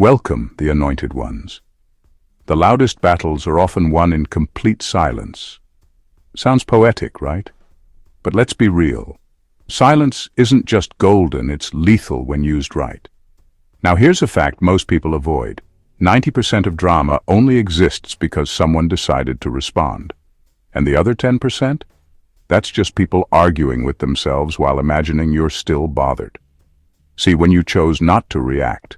Welcome, the anointed ones. The loudest battles are often won in complete silence. Sounds poetic, right? But let's be real. Silence isn't just golden, it's lethal when used right. Now here's a fact most people avoid. 90% of drama only exists because someone decided to respond. And the other 10%? That's just people arguing with themselves while imagining you're still bothered. See, when you chose not to react,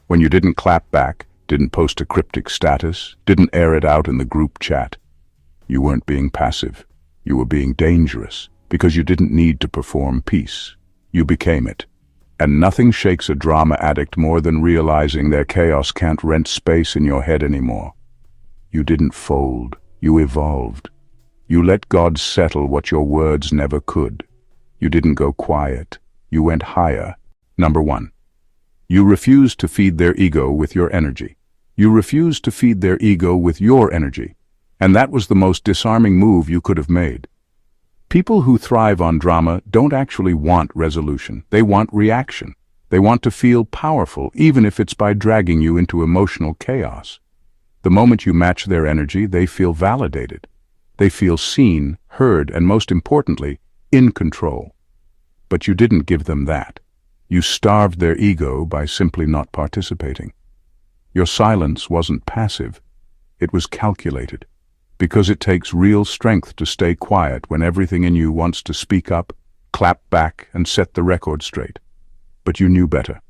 when you didn't clap back, didn't post a cryptic status, didn't air it out in the group chat, you weren't being passive. You were being dangerous because you didn't need to perform peace. You became it. And nothing shakes a drama addict more than realizing their chaos can't rent space in your head anymore. You didn't fold. You evolved. You let God settle what your words never could. You didn't go quiet. You went higher. Number 1. You refused to feed their ego with your energy. You refused to feed their ego with your energy. And that was the most disarming move you could have made. People who thrive on drama don't actually want resolution. They want reaction. They want to feel powerful, even if it's by dragging you into emotional chaos. The moment you match their energy, they feel validated. They feel seen, heard, and most importantly, in control. But you didn't give them that. You starved their ego by simply not participating. Your silence wasn't passive. It was calculated. Because it takes real strength to stay quiet when everything in you wants to speak up, clap back, and set the record straight. But you knew better.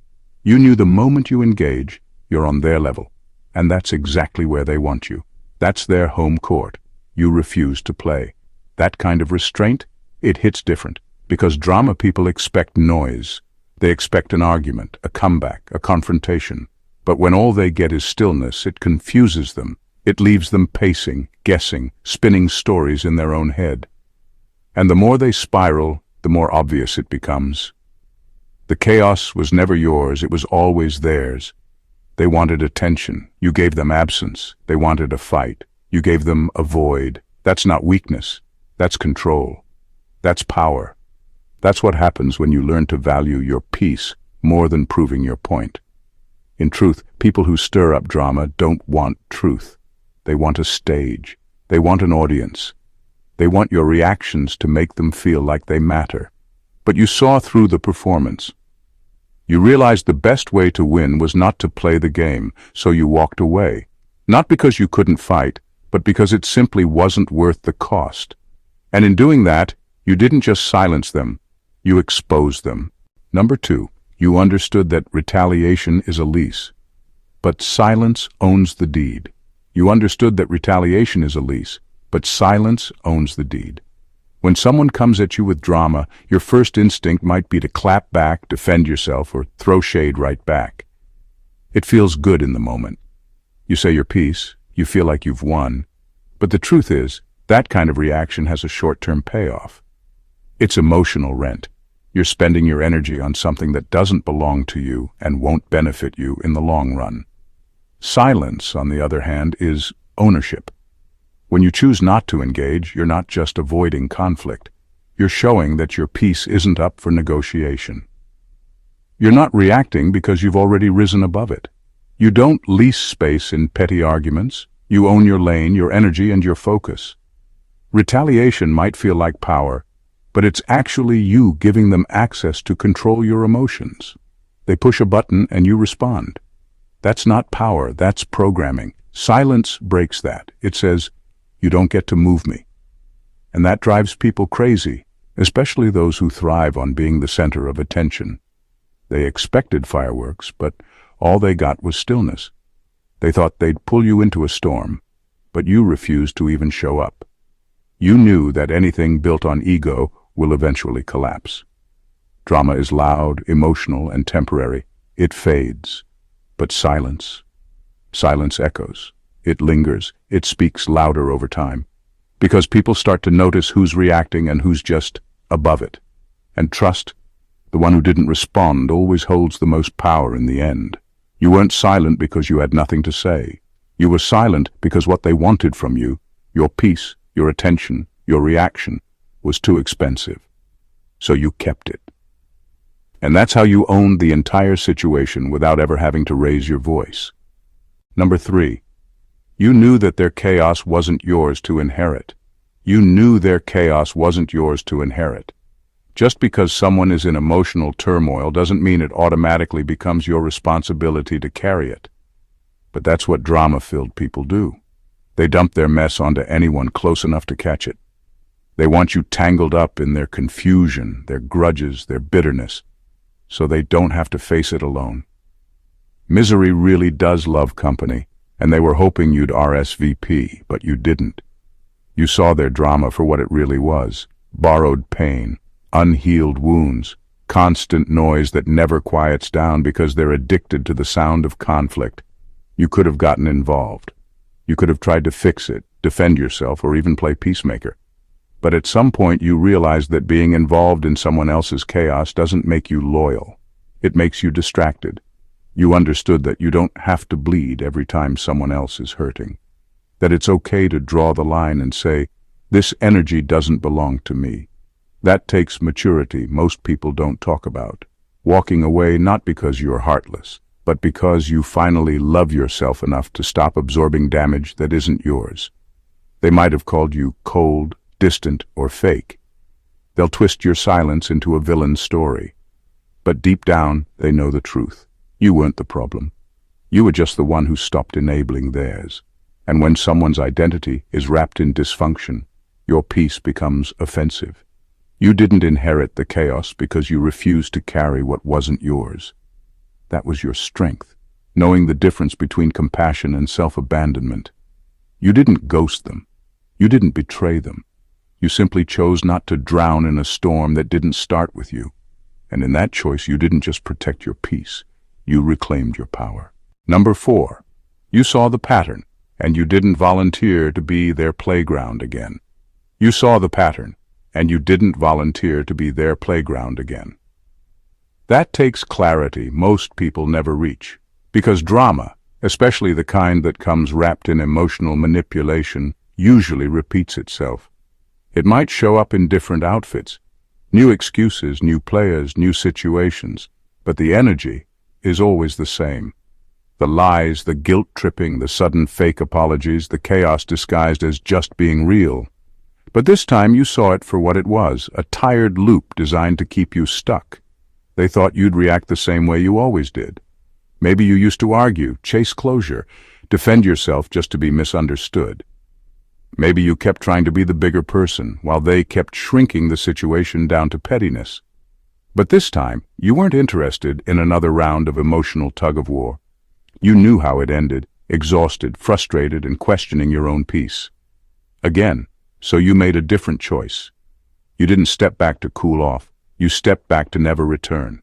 You knew the moment you engage, you're on their level. And that's exactly where they want you. That's their home court. You refuse to play. That kind of restraint, it hits different. Because drama people expect noise. They expect an argument, a comeback, a confrontation. But when all they get is stillness, it confuses them. It leaves them pacing, guessing, spinning stories in their own head. And the more they spiral, the more obvious it becomes. The chaos was never yours, it was always theirs. They wanted attention. You gave them absence. They wanted a fight. You gave them a void. That's not weakness. That's control. That's power. That's what happens when you learn to value your peace more than proving your point. In truth, people who stir up drama don't want truth. They want a stage. They want an audience. They want your reactions to make them feel like they matter. But you saw through the performance. You realized the best way to win was not to play the game, so you walked away. Not because you couldn't fight, but because it simply wasn't worth the cost. And in doing that, you didn't just silence them, you exposed them. Number 2, you understood that retaliation is a lease, but silence owns the deed. You understood that retaliation is a lease, but silence owns the deed. When someone comes at you with drama, your first instinct might be to clap back, defend yourself, or throw shade right back. It feels good in the moment. You say your piece, you feel like you've won, but the truth is, that kind of reaction has a short-term payoff. It's emotional rent. You're spending your energy on something that doesn't belong to you and won't benefit you in the long run. Silence, on the other hand, is ownership. When you choose not to engage, you're not just avoiding conflict. You're showing that your peace isn't up for negotiation. You're not reacting because you've already risen above it. You don't lease space in petty arguments. You own your lane, your energy, and your focus. Retaliation might feel like power, but it's actually you giving them access to control your emotions. They push a button and you respond. That's not power, that's programming. Silence breaks that. It says, you don't get to move me. And that drives people crazy, especially those who thrive on being the center of attention. They expected fireworks, but all they got was stillness. They thought they'd pull you into a storm, but you refused to even show up. You knew that anything built on ego will eventually collapse. Drama is loud, emotional, and temporary. It fades. But silence echoes. It lingers. It speaks louder over time. Because people start to notice who's reacting and who's just above it. And trust, the one who didn't respond always holds the most power in the end. You weren't silent because you had nothing to say. You were silent because what they wanted from you, your peace, your attention, your reaction, was too expensive. So you kept it. And that's how you owned the entire situation without ever having to raise your voice. Number 3. You knew that their chaos wasn't yours to inherit. You knew their chaos wasn't yours to inherit. Just because someone is in emotional turmoil doesn't mean it automatically becomes your responsibility to carry it. But that's what drama-filled people do. They dump their mess onto anyone close enough to catch it. They want you tangled up in their confusion, their grudges, their bitterness, so they don't have to face it alone. Misery really does love company, and they were hoping you'd RSVP, but you didn't. You saw their drama for what it really was: borrowed pain, unhealed wounds, constant noise that never quiets down because they're addicted to the sound of conflict. You could have gotten involved. You could have tried to fix it, defend yourself, or even play peacemaker. But at some point you realized that being involved in someone else's chaos doesn't make you loyal. It makes you distracted. You understood that you don't have to bleed every time someone else is hurting. That it's okay to draw the line and say, this energy doesn't belong to me. That takes maturity most people don't talk about. Walking away not because you're heartless, but because you finally love yourself enough to stop absorbing damage that isn't yours. They might have called you cold, distant, or fake. They'll twist your silence into a villain's story. But deep down, they know the truth. You weren't the problem. You were just the one who stopped enabling theirs. And when someone's identity is wrapped in dysfunction, your peace becomes offensive. You didn't inherit the chaos because you refused to carry what wasn't yours. That was your strength, knowing the difference between compassion and self-abandonment. You didn't ghost them. You didn't betray them. You simply chose not to drown in a storm that didn't start with you. And in that choice, you didn't just protect your peace. You reclaimed your power. Number 4. You saw the pattern, and you didn't volunteer to be their playground again. You saw the pattern, and you didn't volunteer to be their playground again. That takes clarity most people never reach, because drama, especially the kind that comes wrapped in emotional manipulation, usually repeats itself. It might show up in different outfits, new excuses, new players, new situations, but the energy is always the same. The lies, the guilt-tripping, the sudden fake apologies, the chaos disguised as just being real. But this time you saw it for what it was, a tired loop designed to keep you stuck. They thought you'd react the same way you always did. Maybe you used to argue, chase closure, defend yourself just to be misunderstood. Maybe you kept trying to be the bigger person, while they kept shrinking the situation down to pettiness. But this time, you weren't interested in another round of emotional tug-of-war. You knew how it ended, exhausted, frustrated, and questioning your own peace. Again, so you made a different choice. You didn't step back to cool off. You stepped back to never return.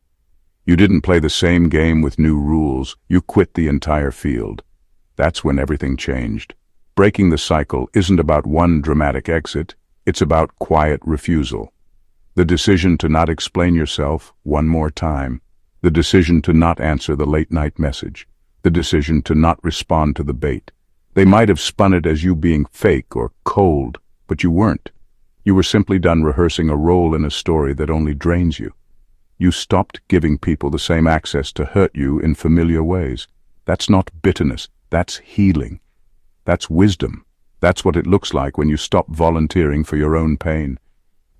You didn't play the same game with new rules. You quit the entire field. That's when everything changed. Breaking the cycle isn't about one dramatic exit. It's about quiet refusal. The decision to not explain yourself one more time. The decision to not answer the late-night message. The decision to not respond to the bait. They might have spun it as you being fake or cold, but you weren't. You were simply done rehearsing a role in a story that only drains you. You stopped giving people the same access to hurt you in familiar ways. That's not bitterness. That's healing. That's wisdom. That's what it looks like when you stop volunteering for your own pain.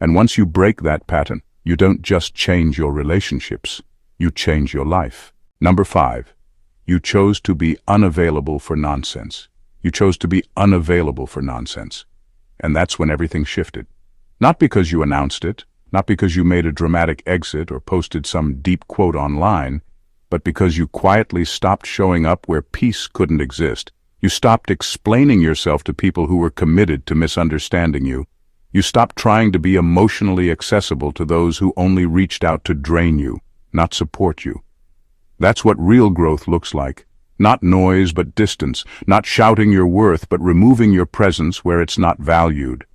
And once you break that pattern, you don't just change your relationships. You change your life. Number 5. You chose to be unavailable for nonsense. You chose to be unavailable for nonsense. And that's when everything shifted. Not because you announced it, not because you made a dramatic exit or posted some deep quote online, but because you quietly stopped showing up where peace couldn't exist. You stopped explaining yourself to people who were committed to misunderstanding you. You stopped trying to be emotionally accessible to those who only reached out to drain you, not support you. That's what real growth looks like. Not noise, but distance. Not shouting your worth, but removing your presence where it's not valued.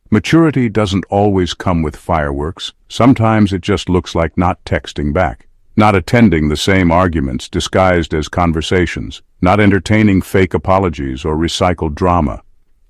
Maturity doesn't always come with fireworks. Sometimes it just looks like not texting back, not attending the same arguments disguised as conversations, not entertaining fake apologies or recycled drama.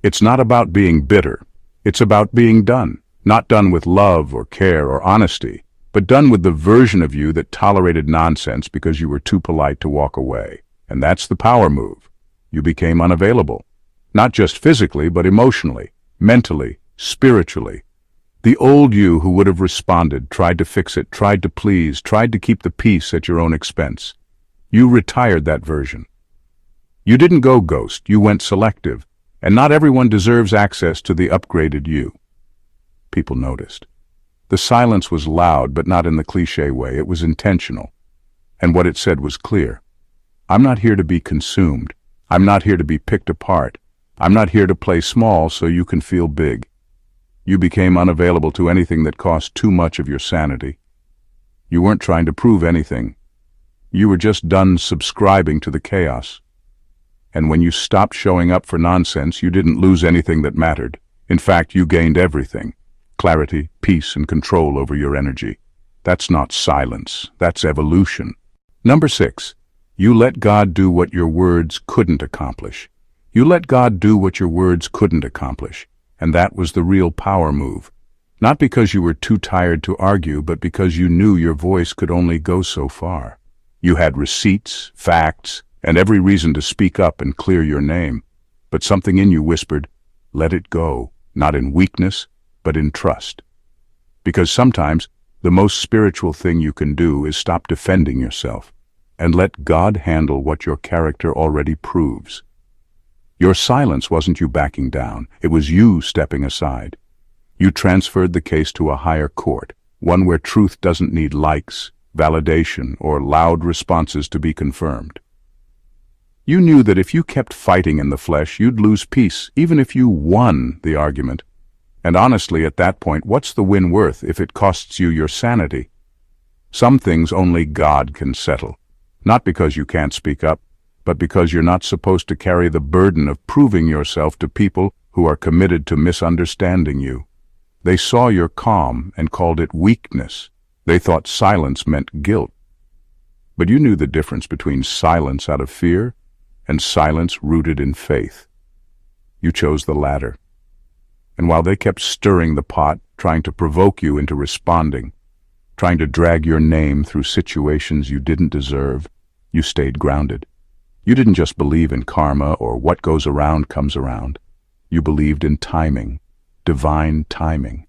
It's not about being bitter. It's about being done, not done with love or care or honesty, but done with the version of you that tolerated nonsense because you were too polite to walk away. And that's the power move. You became unavailable. Not just physically, but emotionally, mentally, spiritually. The old you who would have responded, tried to fix it, tried to please, tried to keep the peace at your own expense. You retired that version. You didn't go ghost, you went selective, and not everyone deserves access to the upgraded you. People noticed. The silence was loud, but not in the cliché way. It was intentional. And what it said was clear. I'm not here to be consumed. I'm not here to be picked apart. I'm not here to play small so you can feel big. You became unavailable to anything that cost too much of your sanity. You weren't trying to prove anything. You were just done subscribing to the chaos. And when you stopped showing up for nonsense, you didn't lose anything that mattered. In fact, you gained everything. Clarity, peace, and control over your energy. That's not silence. That's evolution. Number 6. You let God do what your words couldn't accomplish. You let God do what your words couldn't accomplish. And that was the real power move. Not because you were too tired to argue, but because you knew your voice could only go so far. You had receipts, facts, and every reason to speak up and clear your name. But something in you whispered, let it go, not in weakness, but in trust. Because sometimes the most spiritual thing you can do is stop defending yourself and let God handle what your character already proves. Your silence wasn't you backing down, it was you stepping aside. You transferred the case to a higher court, one where truth doesn't need likes, validation, or loud responses to be confirmed. You knew that if you kept fighting in the flesh, you'd lose peace, even if you won the argument. And honestly, at that point, what's the win worth if it costs you your sanity? Some things only God can settle, not because you can't speak up, but because you're not supposed to carry the burden of proving yourself to people who are committed to misunderstanding you. They saw your calm and called it weakness. They thought silence meant guilt. But you knew the difference between silence out of fear and silence rooted in faith. You chose the latter. And while they kept stirring the pot, trying to provoke you into responding, trying to drag your name through situations you didn't deserve, you stayed grounded. You didn't just believe in karma or what goes around comes around. You believed in timing, divine timing.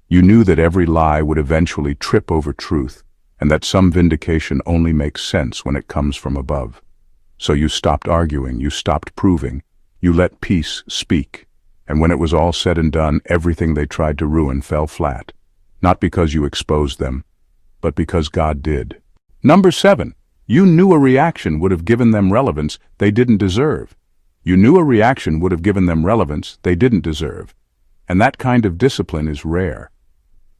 You knew that every lie would eventually trip over truth, and that some vindication only makes sense when it comes from above. So you stopped arguing, you stopped proving, you let peace speak, and when it was all said and done, everything they tried to ruin fell flat. Not because you exposed them, but because God did. Number 7. You knew a reaction would have given them relevance they didn't deserve. You knew a reaction would have given them relevance they didn't deserve. And that kind of discipline is rare.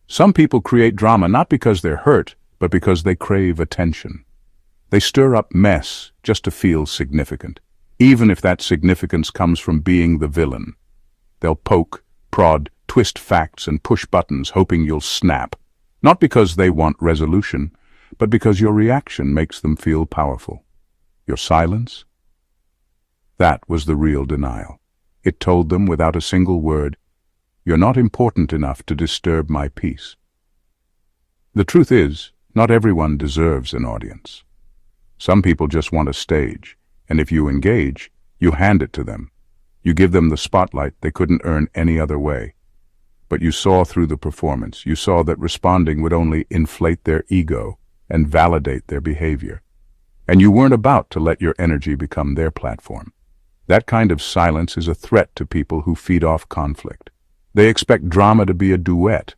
Some people create drama not because they're hurt, but because they crave attention. They stir up mess just to feel significant, even if that significance comes from being the villain. They'll poke, prod, twist facts and push buttons hoping you'll snap, not because they want resolution, but because your reaction makes them feel powerful. Your silence? That was the real denial. It told them without a single word, you're not important enough to disturb my peace. The truth is, not everyone deserves an audience. Some people just want a stage, and if you engage, you hand it to them. You give them the spotlight they couldn't earn any other way. But you saw through the performance. You saw that responding would only inflate their ego and validate their behavior. And you weren't about to let your energy become their platform. That kind of silence is a threat to people who feed off conflict. They expect drama to be a duet,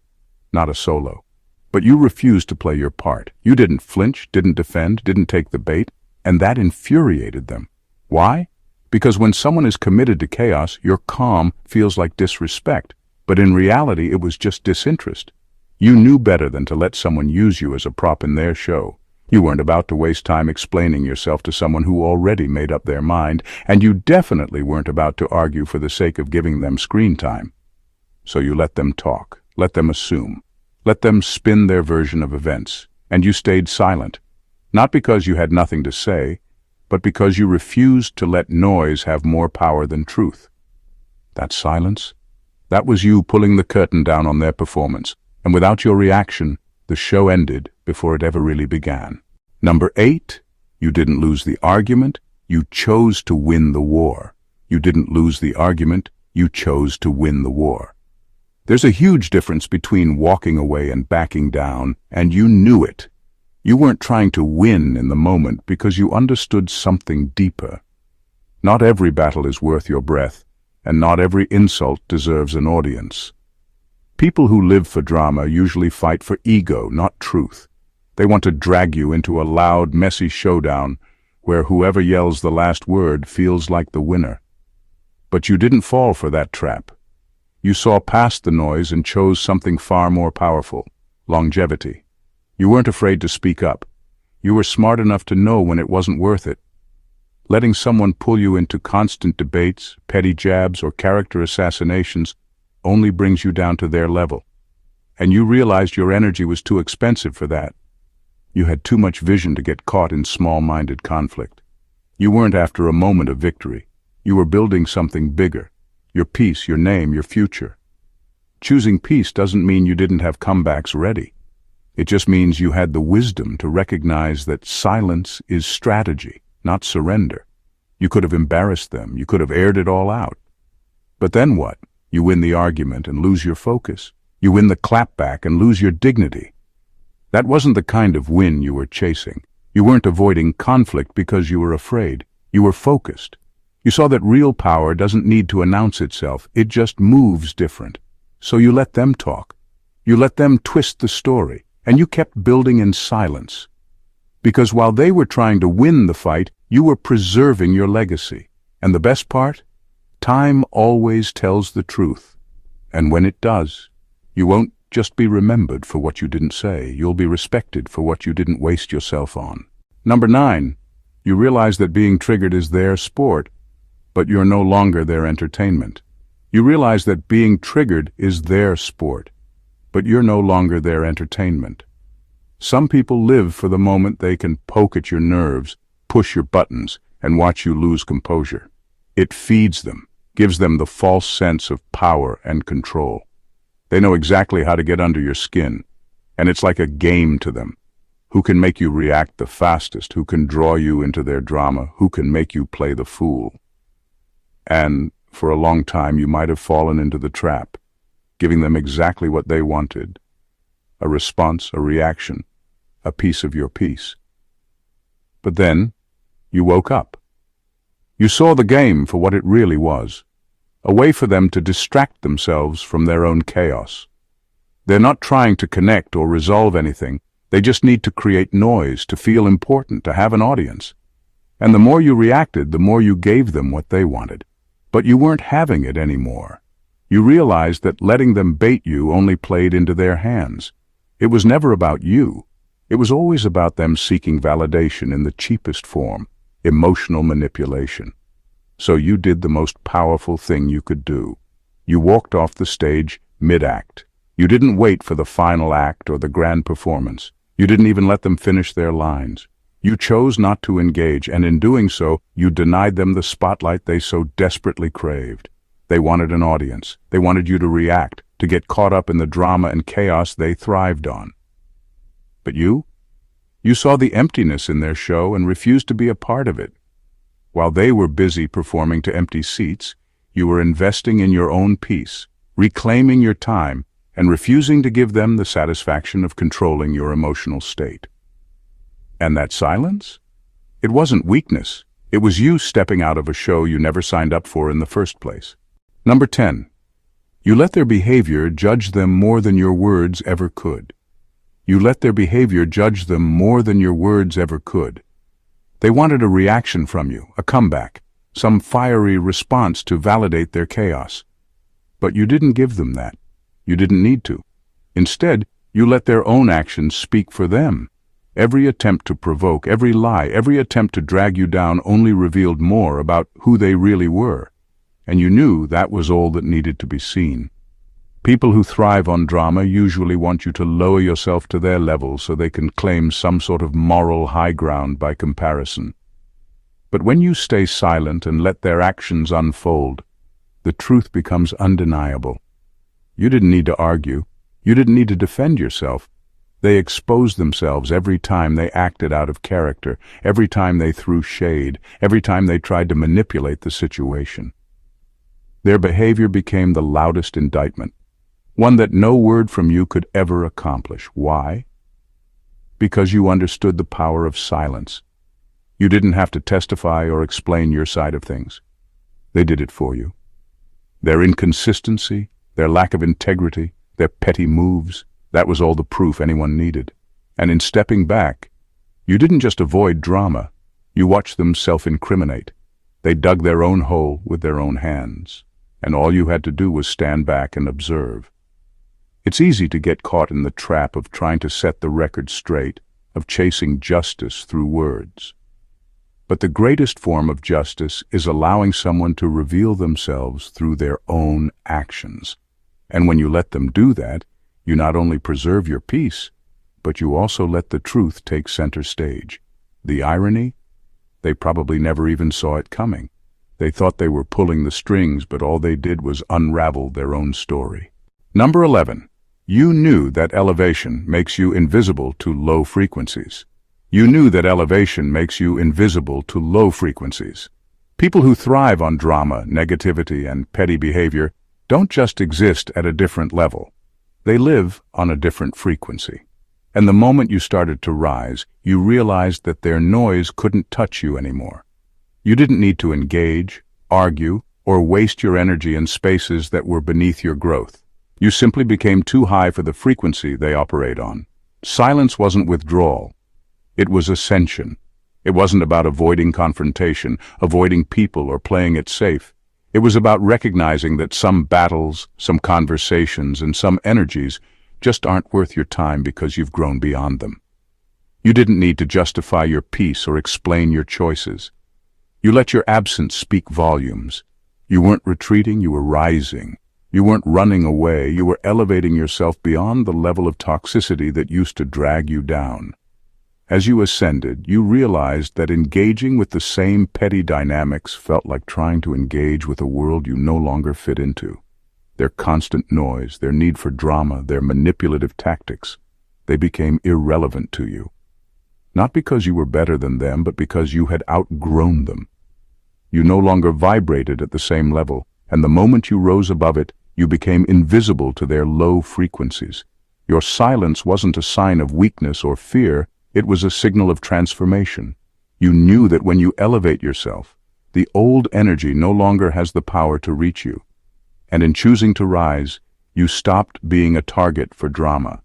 not a solo. But you refused to play your part. You didn't flinch, didn't defend, didn't take the bait, and that infuriated them. Why? Because when someone is committed to chaos, your calm feels like disrespect. But in reality, it was just disinterest. You knew better than to let someone use you as a prop in their show. You weren't about to waste time explaining yourself to someone who already made up their mind, and you definitely weren't about to argue for the sake of giving them screen time. So you let them talk, let them assume, let them spin their version of events, and you stayed silent, not because you had nothing to say, but because you refused to let noise have more power than truth. That silence? That was you pulling the curtain down on their performance, and without your reaction, the show ended before it ever really began. Number 8, you didn't lose the argument, you chose to win the war. You didn't lose the argument, you chose to win the war. There's a huge difference between walking away and backing down, and you knew it. You weren't trying to win in the moment because you understood something deeper. Not every battle is worth your breath, and not every insult deserves an audience. People who live for drama usually fight for ego, not truth. They want to drag you into a loud, messy showdown where whoever yells the last word feels like the winner. But you didn't fall for that trap. You saw past the noise and chose something far more powerful: longevity. You weren't afraid to speak up. You were smart enough to know when it wasn't worth it. Letting someone pull you into constant debates, petty jabs, or character assassinations only brings you down to their level. And you realized your energy was too expensive for that. You had too much vision to get caught in small-minded conflict. You weren't after a moment of victory. You were building something bigger: your peace, your name, your future. Choosing peace doesn't mean you didn't have comebacks ready. It just means you had the wisdom to recognize that silence is strategy, not surrender. You could have embarrassed them. You could have aired it all out. But then what? You win the argument and lose your focus. You win the clapback and lose your dignity. That wasn't the kind of win you were chasing. You weren't avoiding conflict because you were afraid. You were focused. You saw that real power doesn't need to announce itself. It just moves different. So you let them talk. You let them twist the story, and you kept building in silence. Because while they were trying to win the fight, you were preserving your legacy. And the best part? Time always tells the truth. And when it does, you won't just be remembered for what you didn't say. You'll be respected for what you didn't waste yourself on. Number 9, you realize that being triggered is their sport, but you're no longer their entertainment. You realize that being triggered is their sport, but you're no longer their entertainment. Some people live for the moment they can poke at your nerves, push your buttons, and watch you lose composure. It feeds them, gives them the false sense of power and control. They know exactly how to get under your skin, and it's like a game to them. Who can make you react the fastest? Who can draw you into their drama? Who can make you play the fool? And for a long time you might have fallen into the trap, giving them exactly what they wanted: a response, a reaction, a piece of your peace. But then you woke up. You saw the game for what it really was: a way for them to distract themselves from their own chaos. They're not trying to connect or resolve anything. They just need to create noise, to feel important, to have an audience. And the more you reacted, the more you gave them what they wanted. But you weren't having it anymore. You realized that letting them bait you only played into their hands. It was never about you. It was always about them seeking validation in the cheapest form: emotional manipulation. So you did the most powerful thing you could do. You walked off the stage mid-act. You didn't wait for the final act or the grand performance. You didn't even let them finish their lines. You chose not to engage, and in doing so, you denied them the spotlight they so desperately craved. They wanted an audience. They wanted you to react, to get caught up in the drama and chaos they thrived on. But you saw the emptiness in their show and refused to be a part of it. While they were busy performing to empty seats, you were investing in your own peace, reclaiming your time, and refusing to give them the satisfaction of controlling your emotional state. And that silence? It wasn't weakness. It was you stepping out of a show you never signed up for in the first place. Number 10. You let their behavior judge them more than your words ever could. You let their behavior judge them more than your words ever could. They wanted a reaction from you, a comeback, some fiery response to validate their chaos. But you didn't give them that. You didn't need to. Instead, you let their own actions speak for them. Every attempt to provoke, every lie, every attempt to drag you down only revealed more about who they really were. And you knew that was all that needed to be seen. People who thrive on drama usually want you to lower yourself to their level so they can claim some sort of moral high ground by comparison. But when you stay silent and let their actions unfold, the truth becomes undeniable. You didn't need to argue. You didn't need to defend yourself. They exposed themselves every time they acted out of character, every time they threw shade, every time they tried to manipulate the situation. Their behavior became the loudest indictment, one that no word from you could ever accomplish. Why? Because you understood the power of silence. You didn't have to testify or explain your side of things. They did it for you. Their inconsistency, their lack of integrity, their petty moves, that was all the proof anyone needed. And in stepping back, you didn't just avoid drama, you watched them self-incriminate. They dug their own hole with their own hands, and all you had to do was stand back and observe. It's easy to get caught in the trap of trying to set the record straight, of chasing justice through words. But the greatest form of justice is allowing someone to reveal themselves through their own actions. And when you let them do that, you not only preserve your peace, but you also let the truth take center stage. The irony? They probably never even saw it coming. They thought they were pulling the strings, but all they did was unravel their own story. Number 11. You knew that elevation makes you invisible to low frequencies. You knew that elevation makes you invisible to low frequencies. People who thrive on drama, negativity, and petty behavior don't just exist at a different level. They live on a different frequency. And the moment you started to rise, you realized that their noise couldn't touch you anymore. You didn't need to engage, argue, or waste your energy in spaces that were beneath your growth. You simply became too high for the frequency they operate on. Silence wasn't withdrawal. It was ascension. It wasn't about avoiding confrontation, avoiding people, or playing it safe. It was about recognizing that some battles, some conversations, and some energies just aren't worth your time because you've grown beyond them. You didn't need to justify your peace or explain your choices. You let your absence speak volumes. You weren't retreating, you were rising. You weren't running away, you were elevating yourself beyond the level of toxicity that used to drag you down. As you ascended, you realized that engaging with the same petty dynamics felt like trying to engage with a world you no longer fit into. Their constant noise, their need for drama, their manipulative tactics, they became irrelevant to you. Not because you were better than them, but because you had outgrown them. You no longer vibrated at the same level, and the moment you rose above it, you became invisible to their low frequencies. Your silence wasn't a sign of weakness or fear, it was a signal of transformation. You knew that when you elevate yourself, the old energy no longer has the power to reach you. And in choosing to rise, you stopped being a target for drama.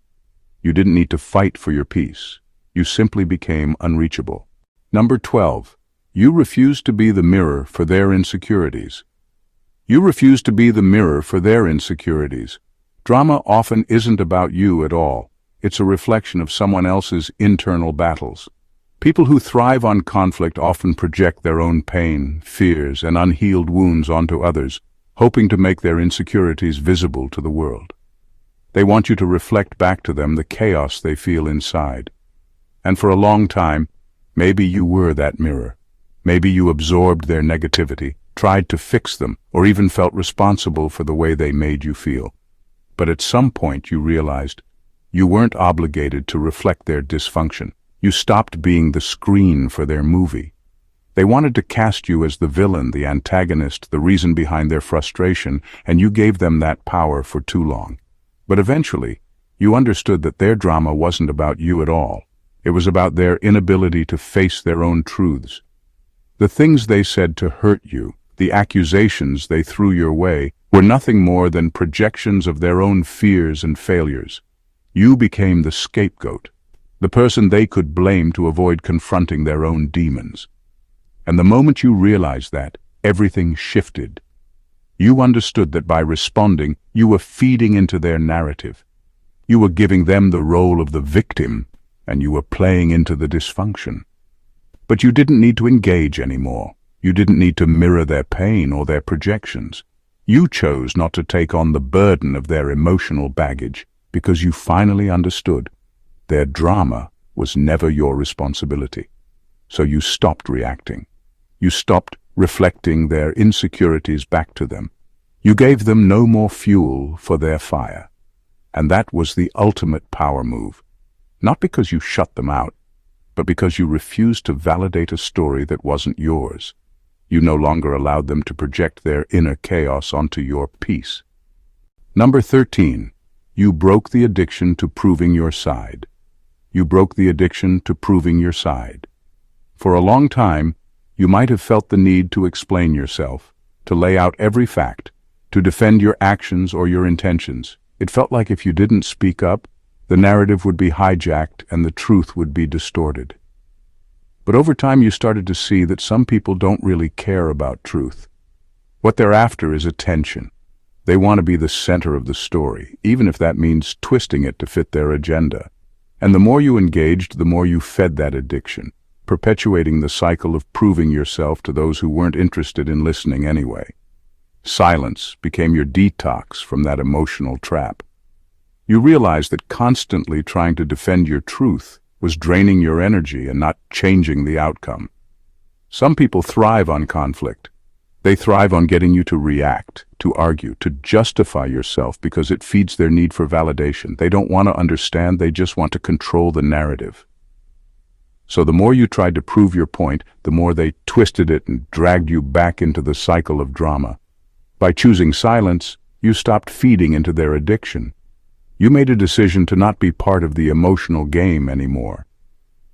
You didn't need to fight for your peace. You simply became unreachable. Number 12. You refused to be the mirror for their insecurities. You refused to be the mirror for their insecurities. Drama often isn't about you at all. It's a reflection of someone else's internal battles. People who thrive on conflict often project their own pain, fears, and unhealed wounds onto others, hoping to make their insecurities visible to the world. They want you to reflect back to them the chaos they feel inside. And for a long time, maybe you were that mirror. Maybe you absorbed their negativity, tried to fix them, or even felt responsible for the way they made you feel. But at some point you realized you weren't obligated to reflect their dysfunction. You stopped being the screen for their movie. They wanted to cast you as the villain, the antagonist, the reason behind their frustration, and you gave them that power for too long. But eventually, you understood that their drama wasn't about you at all. It was about their inability to face their own truths. The things they said to hurt you, the accusations they threw your way, were nothing more than projections of their own fears and failures. You became the scapegoat, the person they could blame to avoid confronting their own demons. And the moment you realized that, everything shifted. You understood that by responding, you were feeding into their narrative. You were giving them the role of the victim, and you were playing into the dysfunction. But you didn't need to engage anymore. You didn't need to mirror their pain or their projections. You chose not to take on the burden of their emotional baggage because you finally understood their drama was never your responsibility. So you stopped reacting. You stopped reflecting their insecurities back to them. You gave them no more fuel for their fire. And that was the ultimate power move. Not because you shut them out, but because you refused to validate a story that wasn't yours. You no longer allowed them to project their inner chaos onto your peace. Number 13. You broke the addiction to proving your side. You broke the addiction to proving your side. For a long time, you might have felt the need to explain yourself, to lay out every fact, to defend your actions or your intentions. It felt like if you didn't speak up, the narrative would be hijacked and the truth would be distorted. But over time you started to see that some people don't really care about truth. What they're after is attention. They want to be the center of the story, even if that means twisting it to fit their agenda. And the more you engaged, the more you fed that addiction, perpetuating the cycle of proving yourself to those who weren't interested in listening anyway. Silence became your detox from that emotional trap. You realized that constantly trying to defend your truth was draining your energy and not changing the outcome. Some people thrive on conflict. They thrive on getting you to react, to argue, to justify yourself because it feeds their need for validation. They don't want to understand, they just want to control the narrative. So the more you tried to prove your point, the more they twisted it and dragged you back into the cycle of drama. By choosing silence, you stopped feeding into their addiction. You made a decision to not be part of the emotional game anymore.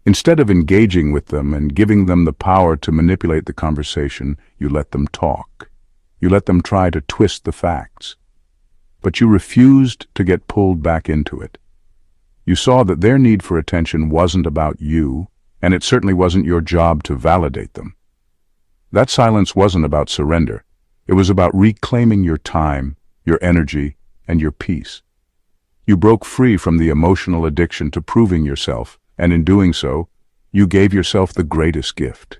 Instead of engaging with them and giving them the power to manipulate the conversation, you let them talk. You let them try to twist the facts. But you refused to get pulled back into it. You saw that their need for attention wasn't about you, and it certainly wasn't your job to validate them. That silence wasn't about surrender. It was about reclaiming your time, your energy, and your peace. You broke free from the emotional addiction to proving yourself, and in doing so, you gave yourself the greatest gift: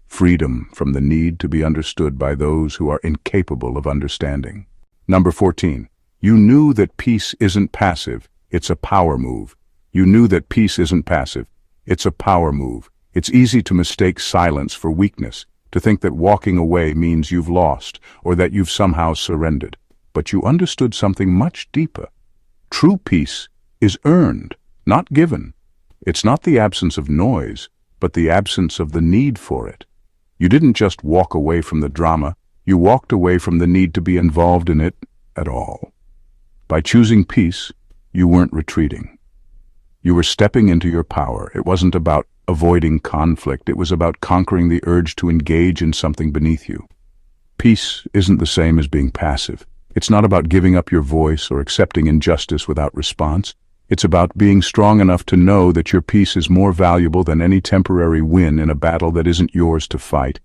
freedom from the need to be understood by those who are incapable of understanding. Number 14. You knew that peace isn't passive, it's a power move. You knew that peace isn't passive, it's a power move. It's easy to mistake silence for weakness, to think that walking away means you've lost, or that you've somehow surrendered. But you understood something much deeper. True peace is earned, not given. It's not the absence of noise, but the absence of the need for it. You didn't just walk away from the drama, you walked away from the need to be involved in it at all. By choosing peace, you weren't retreating. You were stepping into your power. It wasn't about avoiding conflict, it was about conquering the urge to engage in something beneath you. Peace isn't the same as being passive. It's not about giving up your voice or accepting injustice without response. It's about being strong enough to know that your peace is more valuable than any temporary win in a battle that isn't yours to fight.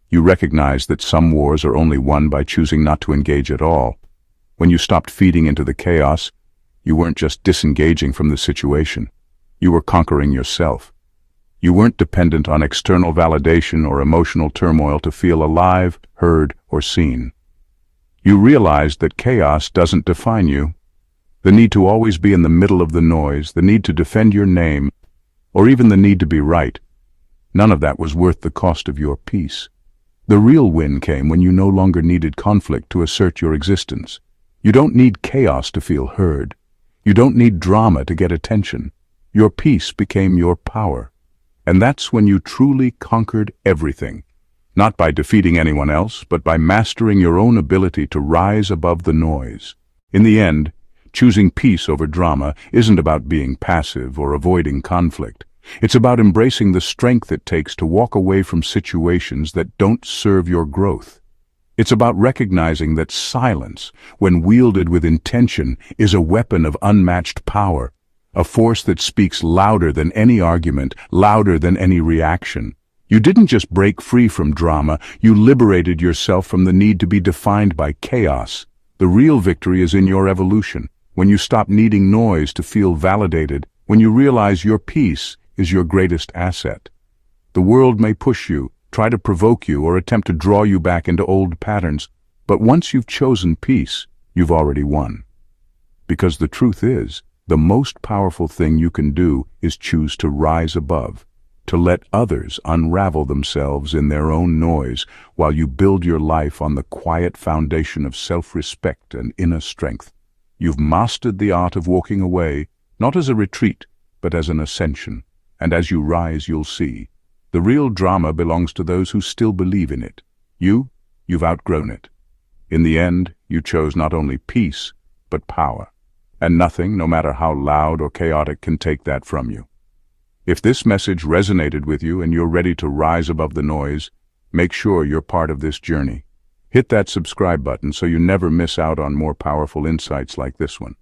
You recognize that some wars are only won by choosing not to engage at all. When you stopped feeding into the chaos, you weren't just disengaging from the situation. You were conquering yourself. You weren't dependent on external validation or emotional turmoil to feel alive, heard, or seen. You realized that chaos doesn't define you. The need to always be in the middle of the noise, the need to defend your name, or even the need to be right, none of that was worth the cost of your peace. The real win came when you no longer needed conflict to assert your existence. You don't need chaos to feel heard. You don't need drama to get attention. Your peace became your power. And that's when you truly conquered everything. Not by defeating anyone else, but by mastering your own ability to rise above the noise. In the end, choosing peace over drama isn't about being passive or avoiding conflict. It's about embracing the strength it takes to walk away from situations that don't serve your growth. It's about recognizing that silence, when wielded with intention, is a weapon of unmatched power, a force that speaks louder than any argument, louder than any reaction. You didn't just break free from drama, you liberated yourself from the need to be defined by chaos. The real victory is in your evolution, when you stop needing noise to feel validated, when you realize your peace is your greatest asset. The world may push you, try to provoke you, or attempt to draw you back into old patterns, but once you've chosen peace, you've already won. Because the truth is, the most powerful thing you can do is choose to rise above, to let others unravel themselves in their own noise while you build your life on the quiet foundation of self-respect and inner strength. You've mastered the art of walking away, not as a retreat, but as an ascension. And as you rise, you'll see. The real drama belongs to those who still believe in it. You've outgrown it. In the end, you chose not only peace, but power. And nothing, no matter how loud or chaotic, can take that from you. If this message resonated with you and you're ready to rise above the noise, make sure you're part of this journey. Hit that subscribe button so you never miss out on more powerful insights like this one.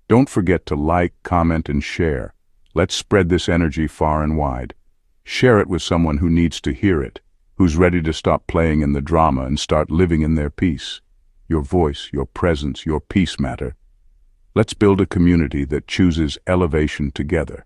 Don't forget to like, comment, and share. Let's spread this energy far and wide. Share it with someone who needs to hear it, who's ready to stop playing in the drama and start living in their peace. Your voice, your presence, your peace matter. Let's build a community that chooses elevation together.